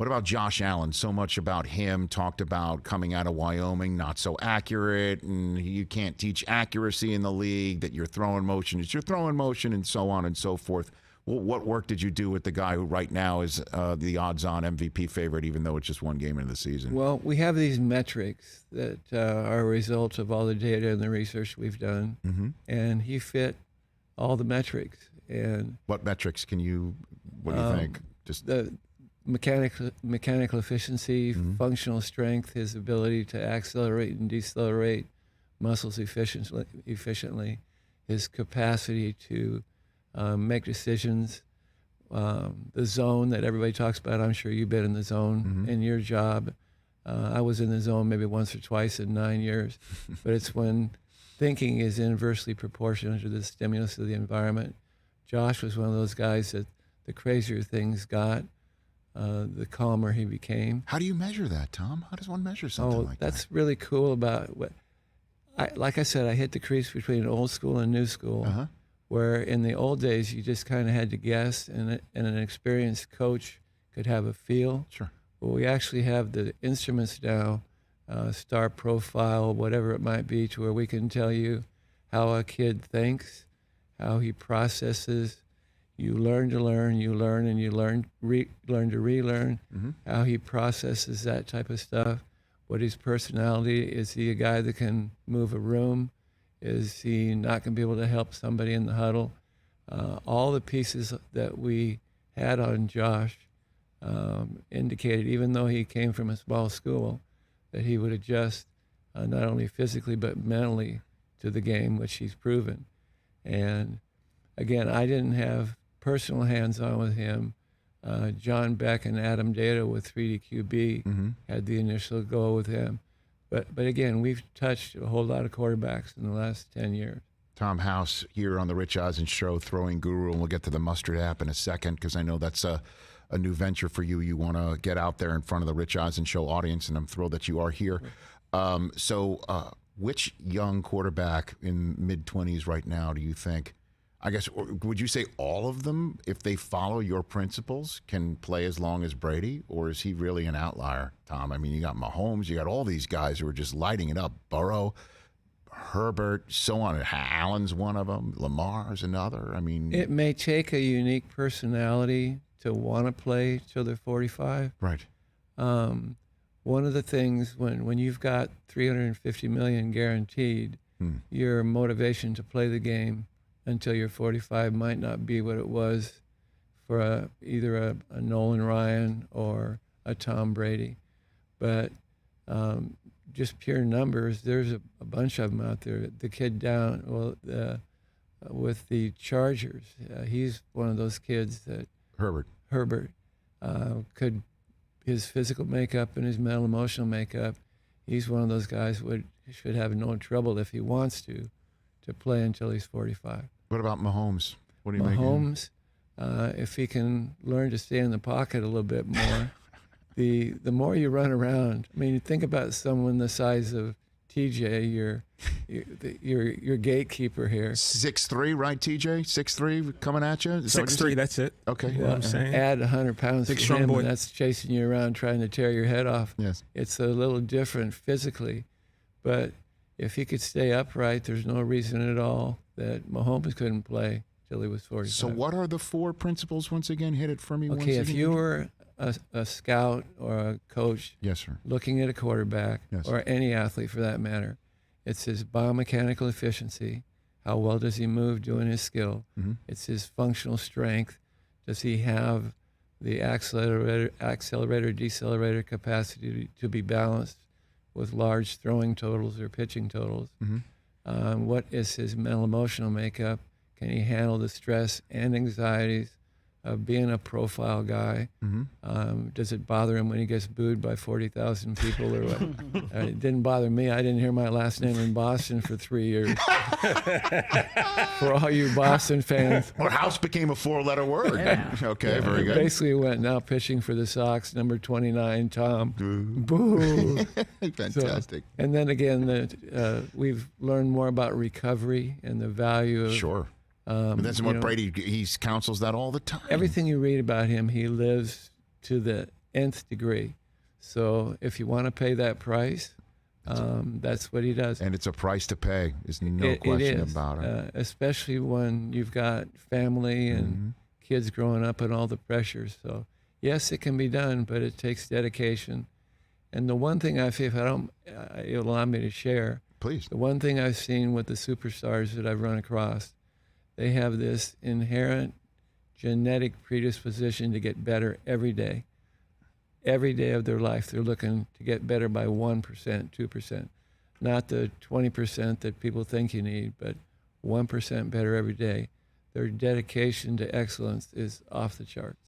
What about Josh Allen? So much about him, talked about coming out of Wyoming, not so accurate, and you can't teach accuracy in the league, that your throwing motion is your throwing motion, and so on and so forth. Well, what work did you do with the guy who right now is the odds-on MVP favorite, even though it's just one game into the season? Well, we have these metrics that are a result of all the data and the research we've done, and he fit all the metrics. And what metrics what do you think? Just the mechanical efficiency, functional strength, his ability to accelerate and decelerate muscles efficiently, his capacity to make decisions, the zone that everybody talks about. I'm sure you've been in the zone in your job. I was in the zone maybe once or twice in 9 years, but it's when thinking is inversely proportional to the stimulus of the environment. Josh was one of those guys that the crazier things got, the calmer he became. How do you measure that, Tom? How does one measure something like that? That's really cool about what, like I said, I hit the crease between old school and new school, where in the old days you just kind of had to guess, and an experienced coach could have a feel. Sure. But we actually have the instruments now, star profile, whatever it might be, to where we can tell you how a kid thinks, how he processes. You learn to learn, you learn, and you learn to relearn, how he processes that type of stuff. What his personality, is he a guy that can move a room? Is he not going to be able to help somebody in the huddle? All the pieces that we had on Josh indicated, even though he came from a small school, that he would adjust not only physically but mentally to the game, which he's proven. And again, I didn't have personal hands-on with him. John Beck and Adam Data with 3DQB had the initial go with him. But again, we've touched a whole lot of quarterbacks in the last 10 years. Tom House here on the Rich Eisen Show, throwing guru, and we'll get to the Mustard app in a second, because I know that's a new venture for you. You want to get out there in front of the Rich Eisen Show audience, and I'm thrilled that you are here. Which young quarterback in mid-20s right now do you think, I guess, would you say all of them, if they follow your principles, can play as long as Brady? Or is he really an outlier, Tom? I mean, you got Mahomes, you got all these guys who are just lighting it up. Burrow, Herbert, so on. Allen's one of them. Lamar's another. I mean, it may take a unique personality to want to play till they're 45. Right. One of the things, when you've got $350 million guaranteed, your motivation to play the game until you're 45 might not be what it was for either a Nolan Ryan or a Tom Brady. But just pure numbers, there's a bunch of them out there. The kid down, with the Chargers, he's one of those kids that Herbert could, his physical makeup and his mental emotional makeup, he's one of those guys who should have no trouble, if he wants to play until he's 45. What about Mahomes? What do you make of him? Mahomes, if he can learn to stay in the pocket a little bit more, the more you run around. I mean, think about someone the size of TJ, your gatekeeper here. 6'3", right, TJ? 6'3", coming at you? 6'3", that's it. Okay. You know what I'm saying? Add 100 pounds Big to strong him, boy. and that's chasing you around trying to tear your head off. Yes. It's a little different physically, but if he could stay upright, there's no reason at all that Mahomes couldn't play till he was 45. So what are the four principles, once again? Hit it for me once Okay, again. if you were a scout or a coach, yes, sir, looking at a quarterback, yes, or any athlete for that matter, it's his biomechanical efficiency. How well does he move doing his skill? It's his functional strength. Does he have the accelerator, decelerator capacity to be balanced with large throwing totals or pitching totals? What is his mental emotional makeup? Can he handle the stress and anxieties of being a profile guy? Does it bother him when he gets booed by 40,000 people or what? It didn't bother me. I didn't hear my last name in Boston for 3 years. For all you Boston fans. Or house became a four-letter word. Yeah. Okay, very good. Basically went, now pitching for the Sox, number 29, Tom. Boo. Fantastic. And then again, we've learned more about recovery and the value of... Sure. But that's what Brady, he counsels that all the time. Everything you read about him, he lives to nth degree. So if you want to pay that price, that's what he does. And it's a price to pay. There's no question it is, about it. especially when you've got family and kids growing up and all the pressures. So yes, it can be done, but it takes dedication. And the one thing I feel, if I don't, you'll allow me to share, Please. the one thing I've seen with the superstars that I've run across, they have this inherent genetic predisposition to get better every day. Every day of their life, they're looking to get better by 1%, 2%. Not the 20% that people think you need, but 1% better every day. Their dedication to excellence is off the charts.